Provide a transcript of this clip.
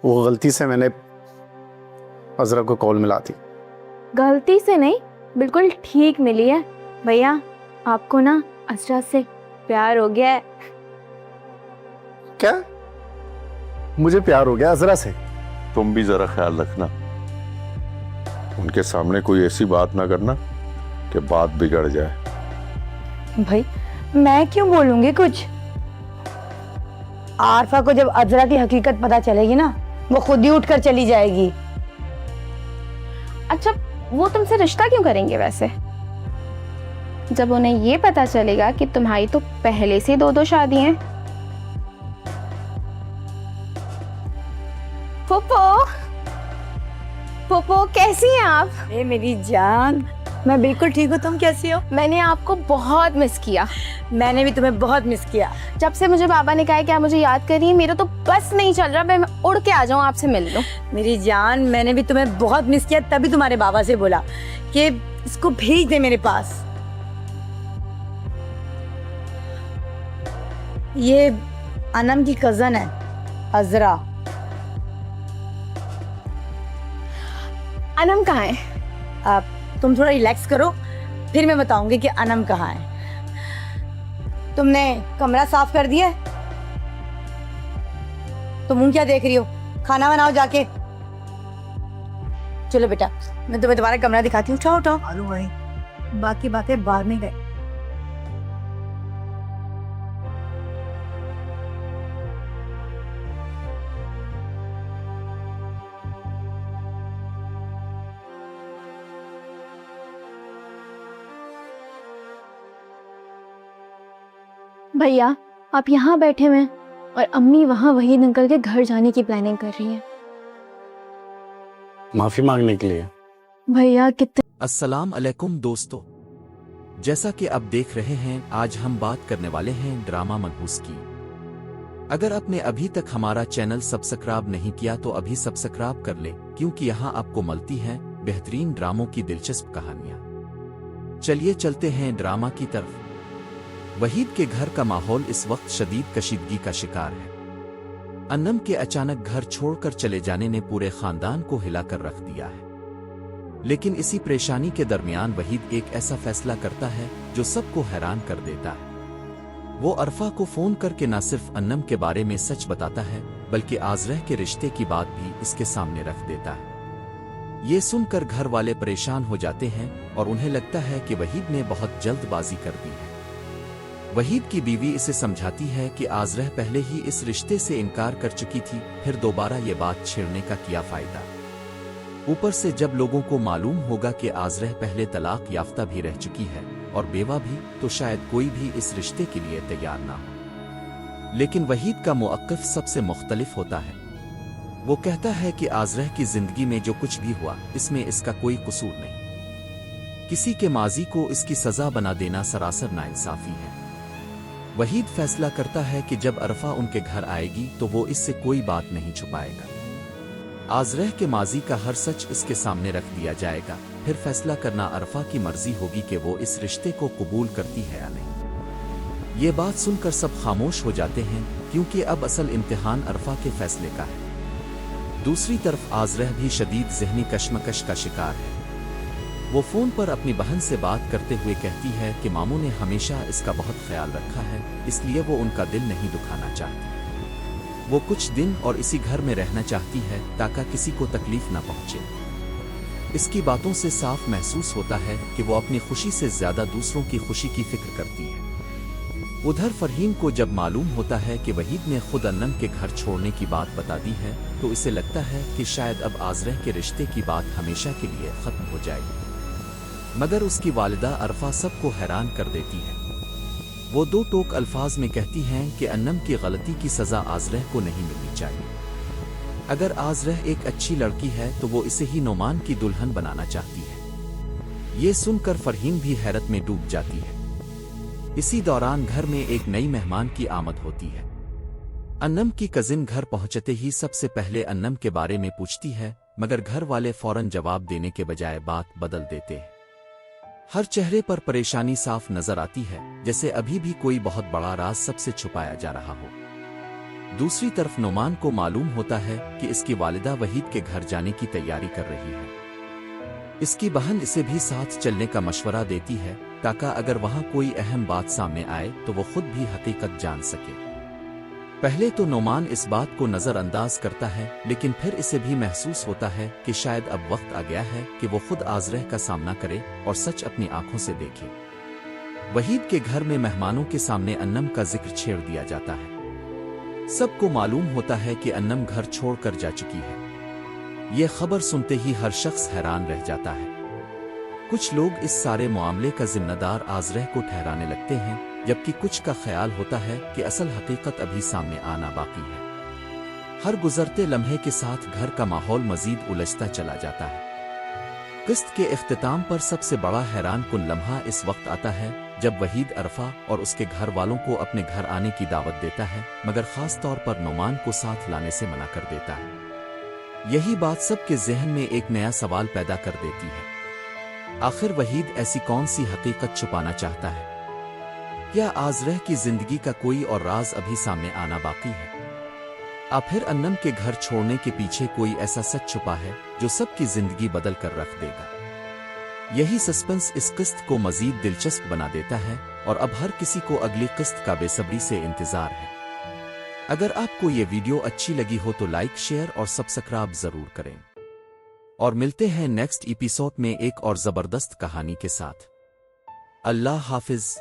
वो गलती से मैंने अजरा को कॉल मिला दी। गलती से नहीं, बिल्कुल ठीक मिली है। भैया आपको ना अजरा से प्यार हो गया है। क्या? मुझे प्यार हो गया अजरा से? तुम भी जरा ख्याल रखना, उनके सामने कोई ऐसी बात ना करना कि बात बिगड़ जाए। भाई मैं क्यों बोलूंगी कुछ? आरफा को जब अजरा की हकीकत पता चलेगी ना, वो खुद ही उठकर चली जाएगी। अच्छा वो तुमसे रिश्ता क्यों करेंगे वैसे? जब उन्हें ये पता चलेगा कि तुम्हारी तो पहले से 2-2 शादी हैं। फूफो, फूफो कैसी हैं आप? ए मेरी जान, मैं बिल्कुल ठीक हूँ। तुम कैसी हो? मैंने आपको बहुत मिस किया। मैंने भी तुम्हें बहुत मिस किया। जब से मुझे बाबा ने कहा है कि आप मुझे याद करिए, मेरा तो बस नहीं चल रहा, मैं उड़ के आ जाऊं आपसे मिल लूं। मेरी जान, मैंने भी तुम्हें बहुत मिस किया, तभी तुम्हारे बाबा से बोला कि इसको भेज दे मेरे पास। ये अनम की कजन है अजरा। अनम कहाँ है? अब तुम थोड़ा रिलैक्स करो, फिर मैं बताऊंगी कि अनम कहाँ है। तुमने कमरा साफ कर दिया है? तुम मुंह क्या देख रही हो? खाना बनाओ जाके। चलो बेटा, मैं तुम्हें तुम्हारा कमरा दिखाती हूँ। उठाओ उठाओ। आलू भाई, बाकी बातें बाद में गए। भैया आप यहाँ बैठे हुए हैं और अम्मी वहाँ वहीद अंकल के घर जाने की प्लानिंग कर रही हैं। माफी मांगने के लिए। भैया कितने अस्सलाम अलैकुम दोस्तों, जैसा कि आप देख रहे हैं, आज हम बात करने वाले हैं ड्रामा मनहूस की। अगर आपने अभी तक हमारा चैनल सब्सक्राइब नहीं किया तो अभी सब्सक्राइब कर ले, क्योंकि यहाँ आपको मिलती हैं बेहतरीन ड्रामों की दिलचस्प कहानियाँ। चलिए चलते हैं ड्रामा की तरफ। वहीद के घर का माहौल इस वक्त शदीद कशीदगी का शिकार है। अन्नम के अचानक घर छोड़कर चले जाने ने पूरे खानदान को हिलाकर रख दिया है। लेकिन इसी परेशानी के दरमियान वहीद एक ऐसा फैसला करता है जो सबको हैरान कर देता है। वो अरफा को फोन करके न सिर्फ अन्नम के बारे में सच बताता है, बल्कि आजरह के रिश्ते की बात भी इसके सामने रख देता है। ये सुनकर घर वाले परेशान हो जाते हैं और उन्हें लगता है कि वहीद ने बहुत जल्दबाजी कर दी है। वहीद की बीवी इसे समझाती है कि आजरह पहले ही इस रिश्ते से इनकार कर चुकी थी, फिर दोबारा ये बात छेड़ने का क्या फायदा। ऊपर से जब लोगों को मालूम होगा कि आजरह पहले तलाक याफ्ता भी रह चुकी है और बेवा भी, तो शायद कोई भी इस रिश्ते के लिए तैयार ना हो। लेकिन वहीद का मौक़िफ़ सबसे मुख्तलिफ होता है। वो कहता है कि आजरह की जिंदगी में जो कुछ भी हुआ, इसमें इसका कोई कसूर नहीं। किसी के माजी को इसकी सजा बना देना सरासर नाइंसाफी है। वहीद फैसला करता है कि जब अरफा उनके घर आएगी तो वो इससे कोई बात नहीं छुपाएगा। आजरह के माजी का हर सच इसके सामने रख दिया जाएगा, फिर फैसला करना अरफा की मर्जी होगी कि वो इस रिश्ते को कबूल करती है या नहीं। ये बात सुनकर सब खामोश हो जाते हैं, क्योंकि अब असल इम्तिहान अरफा के फैसले का है। दूसरी तरफ आजरह भी शदीद ज़हनी कश्मकश का शिकार है। वो फोन पर अपनी बहन से बात करते हुए कहती है कि मामू ने हमेशा इसका बहुत ख्याल रखा है, इसलिए वो उनका दिल नहीं दुखाना चाहती। वो कुछ दिन और इसी घर में रहना चाहती है ताकि किसी को तकलीफ ना पहुंचे। इसकी बातों से साफ महसूस होता है कि वो अपनी खुशी से ज्यादा दूसरों की खुशी की फिक्र करती है। उधर फरहीन को जब मालूम होता है कि वहीद ने खुद अन्नम के घर छोड़ने की बात बता दी है, तो इसे लगता है कि शायद अब आजरह के रिश्ते की बात हमेशा के लिए खत्म हो जाएगी। मगर उसकी वालिदा अरफा सबको हैरान कर देती है। वो दो टोक अल्फाज में कहती हैं कि अन्नम की गलती की सजा आजरह को नहीं मिलनी चाहिए। अगर आजरह एक अच्छी लड़की है तो वो इसे ही नोमान की दुल्हन बनाना चाहती है। ये सुनकर फरहीन भी हैरत में डूब जाती है। इसी दौरान घर में एक नई मेहमान की आमद होती है। अन्नम की कजिन घर पहुंचते ही सबसे पहले अन्नम के बारे में पूछती है, मगर घर वाले फौरन जवाब देने के बजाय बात बदल देते हैं। हर चेहरे पर परेशानी साफ नजर आती है, जैसे अभी भी कोई बहुत बड़ा राज सबसे छुपाया जा रहा हो। दूसरी तरफ नोमान को मालूम होता है कि इसकी वालिदा वहीद के घर जाने की तैयारी कर रही है। इसकी बहन इसे भी साथ चलने का मशवरा देती है ताकि अगर वहां कोई अहम बात सामने आए तो वो खुद भी हकीकत जान सके। पहले तो नोमान इस बात को नजरअंदाज करता है, लेकिन फिर इसे भी महसूस होता है कि शायद अब वक्त आ गया है कि वो खुद आज़रह का सामना करे और सच अपनी आंखों से देखे। वहीद के घर में मेहमानों के सामने अन्नम का जिक्र छेड़ दिया जाता है। सबको मालूम होता है कि अन्नम घर छोड़कर जा चुकी है। ये खबर सुनते ही हर शख्स हैरान रह जाता है। कुछ लोग इस सारे मामले का जिम्मेदार आज़रह को ठहराने लगते हैं, जबकि कुछ का ख्याल होता है कि असल हकीकत अभी सामने आना बाकी है। हर गुजरते लम्हे के साथ घर का माहौल मजीद उलझता चला जाता है। किस्त के इख्तिताम पर सबसे बड़ा हैरान कुन लम्हा इस वक्त आता है जब वहीद अरफा और उसके घर वालों को अपने घर आने की दावत देता है, मगर खास तौर पर नोमान को साथ लाने से मना कर देता है। यही बात सबके जहन में एक नया सवाल पैदा कर देती है। आखिर वहीद ऐसी कौन सी हकीकत छुपाना चाहता है? क्या आज़रह की जिंदगी का कोई और राज अभी सामने आना बाकी है? फिर अन्नम के घर छोड़ने के पीछे कोई ऐसा सच छुपा है जो सबकी जिंदगी बदल कर रख देगा? यही सस्पेंस इस किस्त को मजीद दिलचस्प बना देता है और अब हर किसी को अगली किस्त का बेसब्री से इंतजार है। अगर आपको ये वीडियो अच्छी लगी हो तो लाइक, शेयर और सब्सक्राइब जरूर करें। और मिलते हैं नेक्स्ट एपिसोड में एक और जबरदस्त कहानी के साथ। अल्लाह हाफिज।